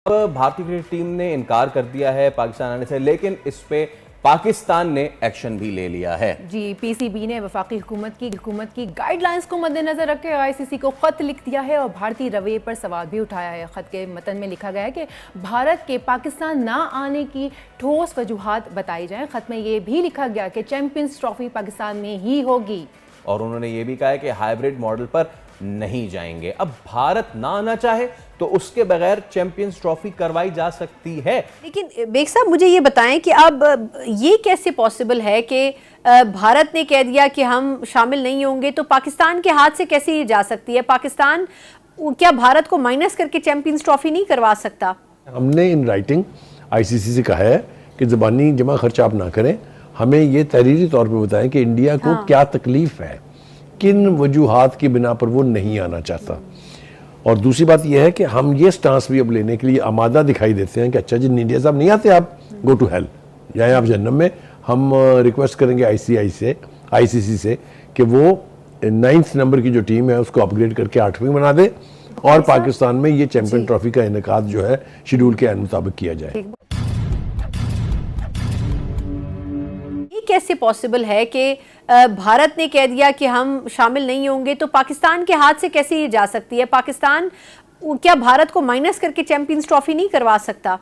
अब भारतीय cricket team ने इनकार कर दिया है पाकिस्तान आने से, लेकिन इस पे पाकिस्तान ने एक्शन भी ले लिया है। जी, पीसीबी ने वफाकी हुकूमत की गाइडलाइंस को मद्देनजर रखकर आईसीसी को खत लिख दिया है और भारतीय रवैये पर सवाल भी उठाया है। खत के मतन में लिखा गया है कि भारत के पाकिस्तान ना आने की ठोस वजूहात बताई जाएं। खत में ये भी लिखा गया कि चैंपियंस ट्रॉफी पाकिस्तान में ही होगी और उन्होंने ये भी कहा है कि हाइब्रिड मॉडल पर नहीं जाएंगे। अब भारत ना आना चाहे तो उसके बगैर चैंपियंस ट्रॉफी करवाई जा सकती है। लेकिन बेग साहब, मुझे ये बताएं कि अब ये कैसे पॉसिबल है कि भारत ने कह दिया कि हम शामिल नहीं होंगे, तो पाकिस्तान के हाथ से कैसे ये जा सकती है? पाकिस्तान क्या भारत को माइनस करके चैंपियंस ट्रॉफी नहीं करवा सकता? हमने इन राइटिंग आईसीसी से कहा है कि ज़बानी जमा खर्च आप ना करें, हमें ये तहरीरी तौर पे बताएं कि इंडिया को क्या तकलीफ है, किन वजूहात की बिना पर वो नहीं आना चाहता। और दूसरी बात यह है कि हम ये स्टांस भी अब लेने के लिए आमादा दिखाई देते हैं कि अच्छा जी इंडिया साहब नहीं आते, आप गो टू हेल, जाए आप जहन्नम में। हम रिक्वेस्ट करेंगे आईसीसी से कि वो 9th नंबर की जो टीम है उसको अपग्रेड करके 8वीं बना दे और पाकिस्तान में ये चैंपियन ट्रॉफी का इनेकाद जो है शेड्यूल के मुताबिक किया जाए। कैसे पॉसिबल है कि भारत ने कह दिया कि हम शामिल नहीं होंगे, तो पाकिस्तान के हाथ से कैसे ये जा सकती है? पाकिस्तान क्या भारत को माइनस करके चैंपियंस ट्रॉफी नहीं करवा सकता?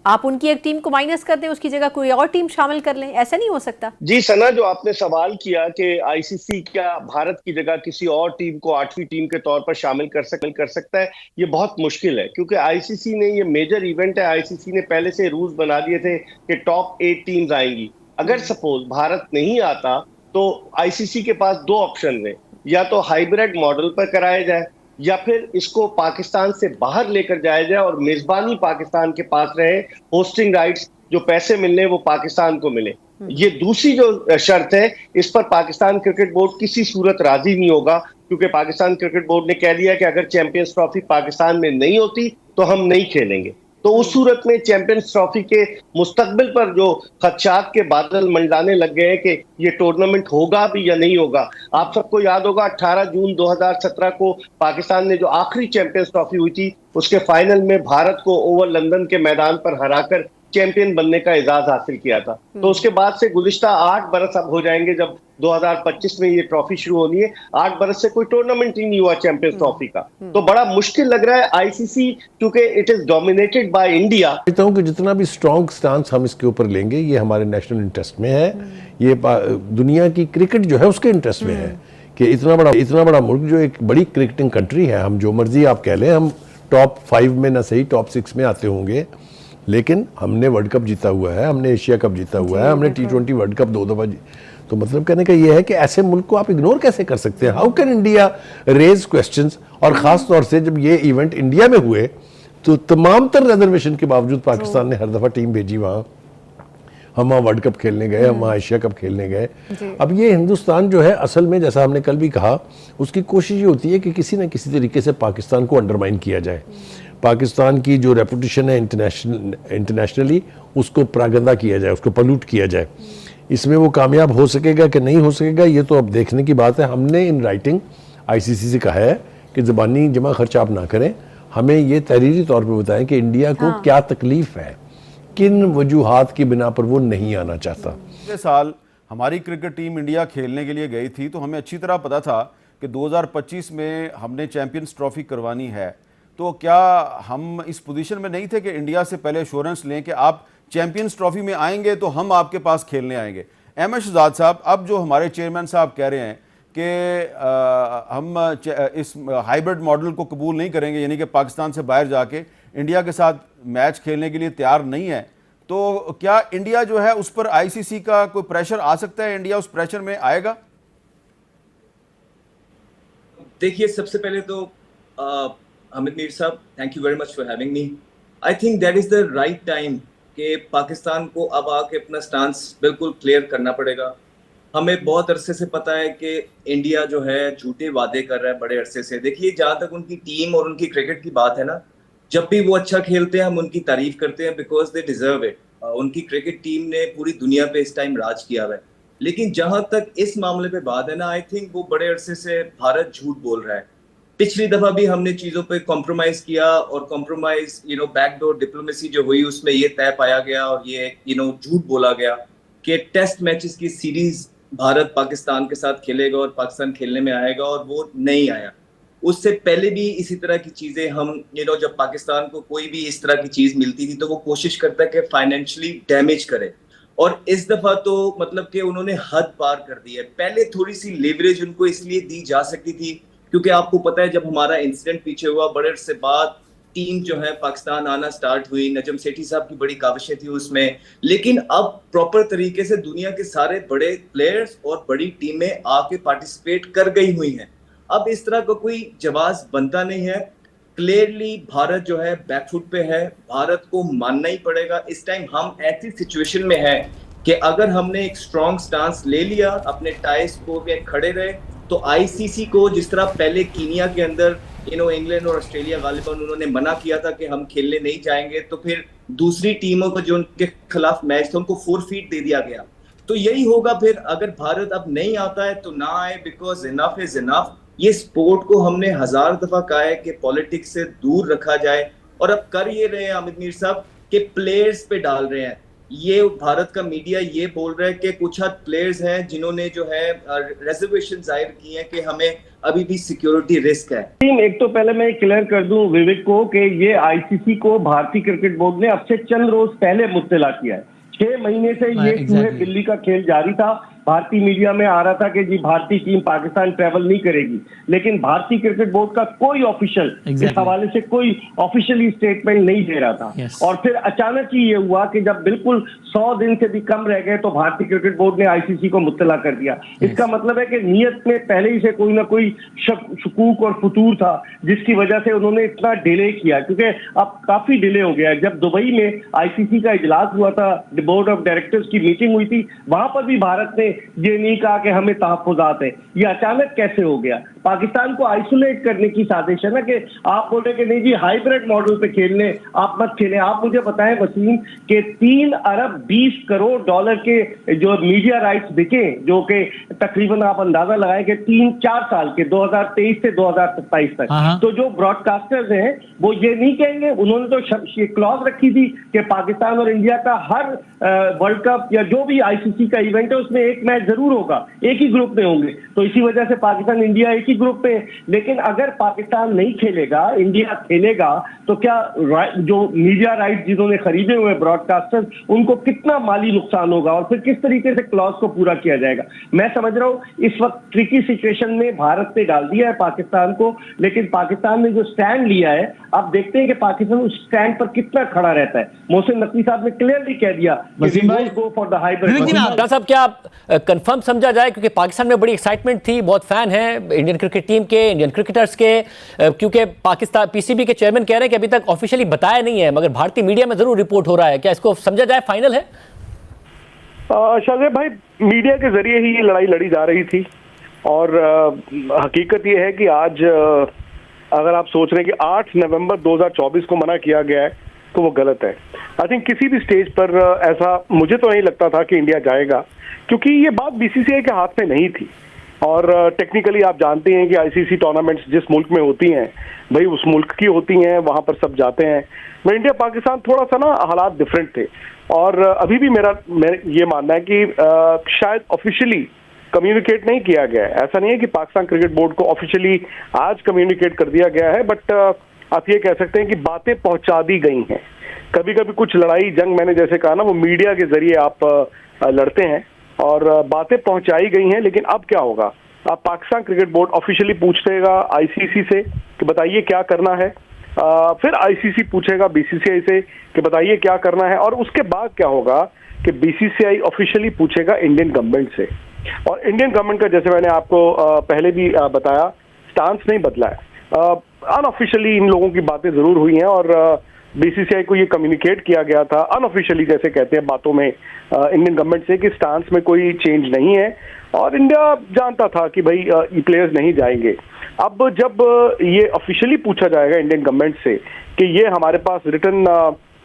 आप उनकी एक टीम को माइनस कर दें, उसकी जगह कोई और टीम शामिल कर लें, ऐसा नहीं हो सकता? जी सना, जो आपने सवाल किया कि आईसीसी क्या भारत की जगह किसी और टीम को 8वीं टीम के तौर पर शामिल कर सकता है, ये बहुत मुश्किल है क्योंकि आईसीसी ने, ये मेजर इवेंट है, आईसीसी ने पहले से रूल्स बना दिए थे कि टॉप 8 टीम्स आएंगी। अगर सपोज भारत नहीं आता तो आईसीसी के पास 2 ऑप्शन है, या तो हाइब्रिड मॉडल पर कराया जाए या फिर इसको पाकिस्तान से बाहर लेकर जाया जाए और मेजबानी पाकिस्तान के पास रहे, होस्टिंग राइट्स, जो पैसे मिलने वो पाकिस्तान को मिले। ये दूसरी जो शर्त है, इस पर पाकिस्तान क्रिकेट बोर्ड किसी सूरत राजी नहीं होगा क्योंकि पाकिस्तान क्रिकेट बोर्ड ने कह दिया कि अगर चैंपियंस ट्रॉफी पाकिस्तान में नहीं होती तो हम नहीं खेलेंगे। तो उस सूरत में चैंपियंस ट्रॉफी के मुस्तकबिल पर जो खदशात के बादल मंडराने लग गए हैं कि ये टूर्नामेंट होगा भी या नहीं होगा। आप सबको याद होगा 18 जून 2017 को पाकिस्तान ने जो आखिरी चैंपियंस ट्रॉफी हुई थी उसके फाइनल में भारत को ओवर लंदन के मैदान पर हराकर चैंपियन बनने का एजाज हासिल किया था। तो उसके बाद से गुज़िश्ता 8 बरस अब हो जाएंगे, जब 2025 में ये ट्रॉफी शुरू होनी है, 8 बरस से कोई टूर्नामेंट ही नहीं हुआ चैंपियंस ट्रॉफी का। तो बड़ा मुश्किल लग रहा है आईसीसी, क्योंकि it is dominated by India. कहता हूं कि जितना भी स्ट्रॉन्ग स्टांस हम इसके ऊपर लेंगे ये हमारे नेशनल इंटरेस्ट में है, ये दुनिया की क्रिकेट जो है उसके इंटरेस्ट में है कि इतना बड़ा मुल्क जो एक बड़ी क्रिकेटिंग कंट्री है, हम जो मर्जी आप कह लें, हम टॉप 5 में ना सही टॉप 6 में आते होंगे, लेकिन हमने वर्ल्ड कप जीता हुआ है, हमने एशिया कप जीता हुआ है, हमने T20 वर्ल्ड कप 2 दफा। तो मतलब कहने का यह है कि ऐसे मुल्क को आप इग्नोर कैसे कर सकते हैं? How can India raise questions? और खास तौर से जब ये इवेंट इंडिया में हुए तो तमाम तर रिजर्वेशन के बावजूद पाकिस्तान ने हर दफा टीम भेजी वहां, हम वहाँ वर्ल्ड कप खेलने गए, हम वहाँ एशिया कप खेलने गए। अब ये हिंदुस्तान जो है असल में, जैसा हमने कल भी कहा, उसकी कोशिश ये होती है कि किसी न किसी तरीके से पाकिस्तान को अंडरमाइन किया जाए, पाकिस्तान की जो रेपुटेशन है इंटरनेशनली उसको प्रागंदा किया जाए, उसको पलूट किया जाए। इसमें वो कामयाब हो सकेगा कि नहीं हो सकेगा ये तो अब देखने की बात है। हमने इन राइटिंग आईसीसी से कहा है कि ज़बानी जमा खर्च आप ना करें, हमें ये तहरीरी तौर पे बताएं कि इंडिया को क्या तकलीफ है, किन वजूहात की बिना पर वो नहीं आना चाहता। पिछले साल हमारी क्रिकेट टीम इंडिया खेलने के लिए गई थी तो हमें अच्छी तरह पता था कि 2025 में हमने चैंपियंस ट्रॉफी करवानी है। तो क्या हम इस पोजीशन में नहीं थे कि इंडिया से पहले एश्योरेंस लें कि आप चैंपियंस ट्रॉफी में आएंगे तो हम आपके पास खेलने आएंगे? अहमद शहजाद साहब, अब जो हमारे चेयरमैन साहब कह रहे हैं कि हम इस हाइब्रिड मॉडल को कबूल नहीं करेंगे, यानी कि पाकिस्तान से बाहर जाके इंडिया के साथ मैच खेलने के लिए तैयार नहीं है, तो क्या इंडिया जो है उस पर आईसीसी का कोई प्रेशर आ सकता है? इंडिया उस प्रेशर में आएगा? देखिए, सबसे पहले तो हामिद मीर साहब, thank you very much for having me. I think that is the right time कि पाकिस्तान को अब आके अपना स्टांस बिल्कुल क्लियर करना पड़ेगा। हमें बहुत अरसे से पता है कि इंडिया जो है झूठे वादे कर रहा है बड़े अरसे से। देखिए, जहाँ तक उनकी टीम और उनकी क्रिकेट की बात है ना, जब भी वो अच्छा खेलते हैं हम उनकी तारीफ करते हैं बिकॉज दे डिजर्व इट। उनकी क्रिकेट टीम ने पूरी दुनिया पे इस टाइम राज किया हुआ है। लेकिन जहां तक इस मामले पे बात है ना, आई थिंक वो बड़े अरसे से भारत झूठ बोल रहा है। पिछली दफा भी हमने चीजों पे कॉम्प्रोमाइज किया और कॉम्प्रोमाइज बैकडोर डिप्लोमेसी जो हुई उसमें ये तय पाया गया और ये झूठ बोला गया कि टेस्ट मैचेस की सीरीज भारत पाकिस्तान के साथ खेलेगा और पाकिस्तान खेलने में आएगा, और वो नहीं आया। उससे पहले भी इसी तरह की चीजें हम जब पाकिस्तान को कोई भी इस तरह की चीज मिलती थी तो वो कोशिश करता है कि फाइनेंशियली डैमेज करे, और इस दफा तो मतलब कि उन्होंने हद पार कर दी है। पहले थोड़ी सी लेवरेज उनको इसलिए दी जा सकती थी क्योंकि आपको पता है जब हमारा इंसिडेंट पीछे हुआ बड़े अरसे बाद टीम जो है पाकिस्तान आना स्टार्ट हुई, नजम सेठी साहब की बड़ी काविशें थी उसमें, लेकिन अब प्रॉपर तरीके से दुनिया के सारे बड़े प्लेयर्स और बड़ी टीमें आके पार्टिसिपेट कर गई हुई हैं। अब इस तरह का कोई जवाब बनता नहीं है। क्लियरली भारत जो है बैकफुट पे है, भारत को मानना ही पड़ेगा। इस टाइम हम ऐसी सिचुएशन में है कि अगर हमने एक स्ट्रॉन्ग स्टांस ले लिया, अपने टाइस को भी खड़े रहे, तो आईसीसी को जिस तरह पहले कीनिया के अंदर इंग्लैंड और ऑस्ट्रेलिया गालिबन उन्होंने मना किया था कि हम खेलने नहीं जाएंगे, तो फिर दूसरी टीमों को जो उनके खिलाफ मैच था उनको फोरफीट दे दिया गया। तो यही होगा फिर, अगर भारत अब नहीं आता है तो ना आए, बिकॉज इनफ इज इनफ। ये स्पोर्ट को हमने 1000 दफा कहा है कि पॉलिटिक्स से दूर रखा जाए, और अब कर ये रहे हैं हामिद मीर साहब कि प्लेयर्स पे डाल रहे हैं। ये भारत का मीडिया ये बोल रहा है कि कुछ हद प्लेयर्स हैं जिन्होंने जो है रिजर्वेशन जाहिर की है कि हमें अभी भी सिक्योरिटी रिस्क है। एक तो पहले मैं क्लियर कर दूं विवेक को कि ये आईसीसी को भारतीय क्रिकेट बोर्ड ने अब से चंद रोज पहले मुत्तला किया है। 6 महीने से ये पूरे दिल्ली का खेल जारी था। भारतीय मीडिया में आ रहा था कि जी भारतीय टीम पाकिस्तान ट्रैवल नहीं करेगी, लेकिन भारतीय क्रिकेट बोर्ड का कोई ऑफिशियल इस हवाले से कोई ऑफिशियली स्टेटमेंट नहीं दे रहा था। और फिर अचानक ही ये हुआ कि जब बिल्कुल 100 दिन से भी कम रह गए तो भारतीय क्रिकेट बोर्ड ने आईसीसी को मुत्तला कर दिया। इसका मतलब है कि नीयत में पहले ही से कोई ना कोई शकूक और फतूर था, जिसकी वजह से उन्होंने इतना डिले किया, क्योंकि अब काफी डिले हो गया। जब दुबई में आईसीसी का इजलास हुआ था, बोर्ड ऑफ डायरेक्टर्स की मीटिंग हुई थी, वहां पर भी भारत ने ये नहीं कहा कि हमें तहफ्फुज़ात है। ये अचानक कैसे हो गया? पाकिस्तान को आइसोलेट करने की साजिश है ना, कि आप बोले कि नहीं जी हाइब्रिड मॉडल पे खेलने, आप मत खेलें। आप मुझे बताएं वसीम कि 3 अरब 20 करोड़ डॉलर के जो मीडिया राइट्स बिके, जो कि तकरीबन आप अंदाजा लगाएं कि 3-4 साल के 2023 से 2027 तक, तो जो ब्रॉडकास्टर्स हैं वो ये नहीं कहेंगे। उन्होंने तो ये क्लॉज रखी थी कि पाकिस्तान और इंडिया का हर वर्ल्ड कप या जो भी आईसीसी का इवेंट है उसमें एक मैच जरूर होगा, एक ही ग्रुप में होंगे। तो इसी वजह से पाकिस्तान इंडिया एक ही ग्रुप में। लेकिन अगर पाकिस्तान नहीं खेलेगा, इंडिया खेलेगा, तो क्या जो मीडिया राइट जिन्होंने खरीदे हुए ब्रॉडकास्टर्स, उनको कितना माली नुकसान होगा और फिर किस तरीके से क्लॉज को पूरा किया जाएगा? मैं समझ रहा हूं इस वक्त ट्रिकी सिचुएशन में भारत ने डाल दिया है पाकिस्तान को, लेकिन पाकिस्तान ने जो स्टैंड लिया है, अब देखते हैं कि पाकिस्तान उस स्टैंड पर कितना खड़ा रहता है। मोहसिन नकवी साहब ने क्लियरली कह दिया गो फॉर द हाइब्रिड। साहब क्या कंफर्म समझा जाए, क्योंकि पाकिस्तान में बड़ी एक्साइटमेंट थी, बहुत फैन है इंडियन क्रिकेट टीम के, इंडियन क्रिकेटर्स के, क्योंकि पाकिस्तान पीसीबी के चेयरमैन कह रहे हैं कि अभी तक ऑफिशियली बताया नहीं है, मगर भारतीय मीडिया में जरूर रिपोर्ट हो रहा है। क्या इसको समझा जाए फाइनल है? शाहजेब भाई, मीडिया के जरिए ही ये लड़ाई लड़ी जा रही थी, और हकीकत ये है कि आज अगर आप सोच रहे हैं कि 8 नवंबर 2024 को मना किया गया है तो वो गलत है। आई थिंक किसी भी स्टेज पर ऐसा मुझे तो नहीं लगता था कि इंडिया जाएगा, क्योंकि ये बात बीसीसीआई के हाथ में नहीं थी। और टेक्निकली आप जानते हैं कि आईसीसी टूर्नामेंट्स जिस मुल्क में होती हैं भाई उस मुल्क की होती हैं, वहां पर सब जाते हैं। मैं इंडिया पाकिस्तान थोड़ा सा ना हालात डिफरेंट थे, और अभी भी मेरा ये मानना है कि शायद ऑफिशियली कम्युनिकेट नहीं किया गया है। ऐसा नहीं है कि पाकिस्तान क्रिकेट बोर्ड को ऑफिशियली आज कम्युनिकेट कर दिया गया है, बट आप ये कह सकते हैं कि बातें पहुंचा दी गई हैं। कभी कभी कुछ लड़ाई जंग, मैंने जैसे कहा ना, वो मीडिया के जरिए आप लड़ते हैं और बातें पहुंचाई गई हैं। लेकिन अब क्या होगा? अब पाकिस्तान क्रिकेट बोर्ड ऑफिशियली पूछेगा आईसीसी से कि बताइए क्या करना है, फिर आईसीसी पूछेगा बीसीसीआई से कि बताइए क्या करना है, और उसके बाद क्या होगा कि बीसीसीआई ऑफिशियली पूछेगा इंडियन गवर्नमेंट से। और इंडियन गवर्नमेंट का, जैसे मैंने आपको पहले भी बताया, स्टांस नहीं बदला है। अनऑफिशियली इन लोगों की बातें जरूर हुई हैं, और बीसीसीआई को ये कम्युनिकेट किया गया था अनऑफिशियली, जैसे कहते हैं बातों में, इंडियन गवर्नमेंट से, कि स्टांस में कोई चेंज नहीं है, और इंडिया जानता था कि भाई ये प्लेयर्स नहीं जाएंगे। अब जब ये ऑफिशियली पूछा जाएगा इंडियन गवर्नमेंट से कि ये हमारे पास रिटन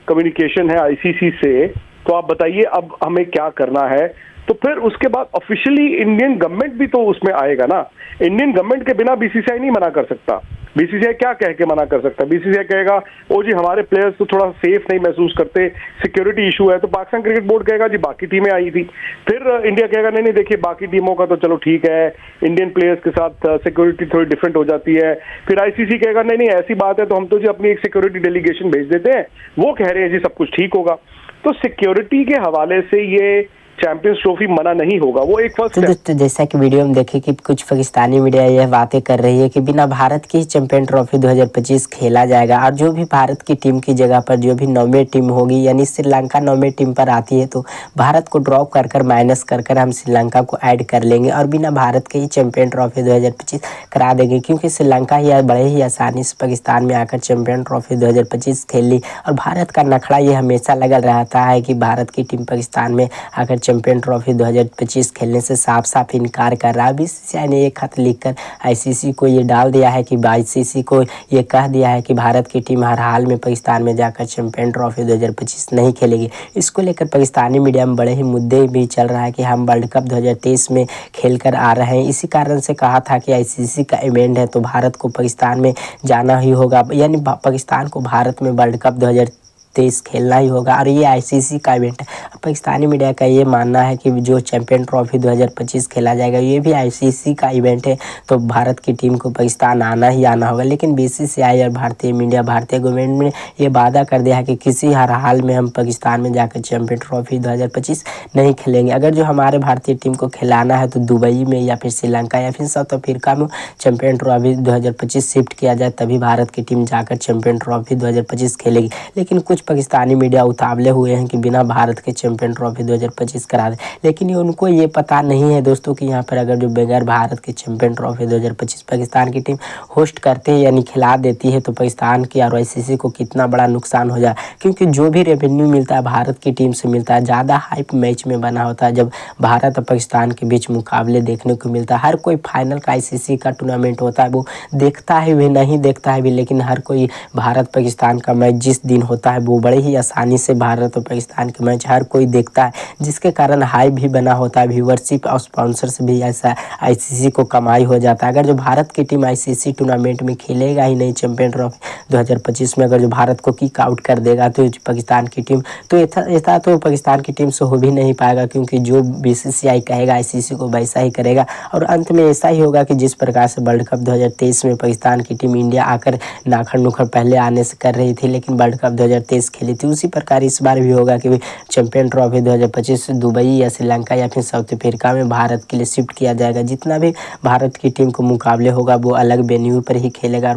कम्युनिकेशन है आईसीसी से, तो आप बताइए अब हमें क्या करना है, तो फिर उसके बाद ऑफिशियली इंडियन गवर्नमेंट भी तो उसमें आएगा ना। इंडियन गवर्नमेंट के बिना बीसीसीआई नहीं मना कर सकता। बीसीसीआई क्या कह के मना कर सकता है? बीसीसीआई कहेगा ओ जी हमारे प्लेयर्स तो थोड़ा सेफ नहीं महसूस करते, सिक्योरिटी इशू है, तो पाकिस्तान क्रिकेट बोर्ड कहेगा जी बाकी टीमें आई थी। फिर इंडिया कहेगा नहीं नहीं देखिए बाकी टीमों का तो चलो ठीक है, इंडियन प्लेयर्स के साथ सिक्योरिटी थोड़ी डिफरेंट हो जाती है। फिर आईसीसी कहेगा नहीं नहीं ऐसी बात है तो हम तो जी अपनी एक सिक्योरिटी डेलीगेशन भेज देते हैं, वो कह रहे हैं जी सब कुछ ठीक होगा। तो सिक्योरिटी के हवाले से ये चैंपियंस ट्रॉफी मना नहीं होगा, वो एक फर्स्ट तो दोस्तों जैसा कि वीडियो में देखे कि कुछ पाकिस्तानी मीडिया यह बातें कर रही है कि बिना भारत की चैंपियन ट्रॉफी 2025 खेला जाएगा, और जो भी भारत की टीम की जगह पर जो भी 9वीं टीम होगी, यानी श्रीलंका 9वीं टीम पर आती है तो भारत को ड्रॉप कर कर माइनस कर कर हम श्रीलंका को ऐड कर लेंगे और बिना भारत के ही चैंपियन ट्रॉफी 2025 करा देंगे, क्योंकि श्रीलंका ही बड़े ही आसानी से पाकिस्तान में आकर चैंपियन ट्रॉफी 2025 खेल ली। और भारत का नखड़ा ये हमेशा लगा रहता है कि भारत की टीम पाकिस्तान में आकर चैंपियन ट्रॉफी 2025 खेलने से साफ साफ इनकार कर रहा है। बीसीसीआई ने एक खत लिखकर आईसीसी को ये डाल दिया है कि आईसीसी को ये कह दिया है कि भारत की टीम हर हाल में पाकिस्तान में जाकर चैंपियन ट्रॉफी 2025 नहीं खेलेगी। इसको लेकर पाकिस्तानी मीडिया में बड़े ही मुद्दे भी चल रहा है कि हम वर्ल्ड कप 2023 में खेल कर आ रहे हैं, इसी कारण से कहा था कि आईसीसी का इवेंट है तो भारत को पाकिस्तान में जाना ही होगा, यानी पाकिस्तान को भारत में वर्ल्ड कप 2023 खेलना ही होगा और ये आईसीसी का इवेंट है। पाकिस्तानी मीडिया का ये मानना है कि जो चैंपियन ट्रॉफी 2025 खेला जाएगा ये भी आईसीसी का इवेंट है तो भारत की टीम को पाकिस्तान आना ही आना होगा। लेकिन बीसीसीआई और भारतीय मीडिया, भारतीय गवर्नमेंट ने ये वादा कर दिया है कि किसी हर हाल में हम पाकिस्तान में जाकर चैंपियन ट्रॉफी 2025 नहीं खेलेंगे। अगर जो हमारे भारतीय टीम को खिलाना है तो दुबई में या फिर श्रीलंका या फिर साउथ अफ्रीका में चैंपियन ट्रॉफी 2025 शिफ्ट किया जाए, तभी भारत की टीम जाकर चैंपियन ट्रॉफी 2025 खेलेगी। लेकिन कुछ पाकिस्तानी मीडिया उतावले हुए हैं कि बिना भारत के चैंपियन ट्रॉफी 2025 करा दे, लेकिन उनको ये पता नहीं है दोस्तों कि यहाँ पर अगर जो बगैर भारत के चैंपियन ट्रॉफी 2025 पाकिस्तान की टीम होस्ट करते हैं यानी खिला देती है तो पाकिस्तान की और आईसीसी को कितना बड़ा नुकसान हो जाए, क्योंकि जो भी रेवेन्यू मिलता है भारत की टीम से मिलता है। ज़्यादा हाइप मैच में बना होता है जब भारत और पाकिस्तान के बीच मुकाबले देखने को मिलता है। हर कोई फाइनल का आईसीसी का टूर्नामेंट होता है वो देखता है भी नहीं देखता है भी, लेकिन हर कोई भारत पाकिस्तान का मैच जिस दिन होता है वो बड़े ही आसानी से भारत और पाकिस्तान के मैच हर कोई देखता है, जिसके कारण हाई भी बना होता है, व्यूअरशिप और स्पॉन्सर से भी ऐसा आईसीसी को कमाई हो जाता है। अगर जो भारत की टीम आईसीसी टूर्नामेंट में खेलेगा ही नहीं चैंपियन ट्रॉफी 2025 में, अगर जो भारत को किक आउट कर देगा तो पाकिस्तान की टीम तो ऐसा तो पाकिस्तान की टीम से हो भी नहीं पाएगा, क्योंकि जो बीसीसीआई कहेगा आईसीसी को वैसा ही करेगा और अंत में ऐसा ही होगा कि जिस प्रकार से वर्ल्ड कप 2023 में पाकिस्तान की टीम इंडिया आकर नाखर नुखर पहले आने से कर रही थी लेकिन वर्ल्ड कप 2023 खेली थी, उसी प्रकार इस बार भी होगा कि चैंपियन ट्रॉफी 2025 दुबई या श्रीलंका या फिर साउथ अफ्रीका में भारत के लिए शिफ्ट किया जाएगा। जितना भी भारत की टीम को मुकाबले होगा वो अलग वेन्यू पर ही खेलेगा।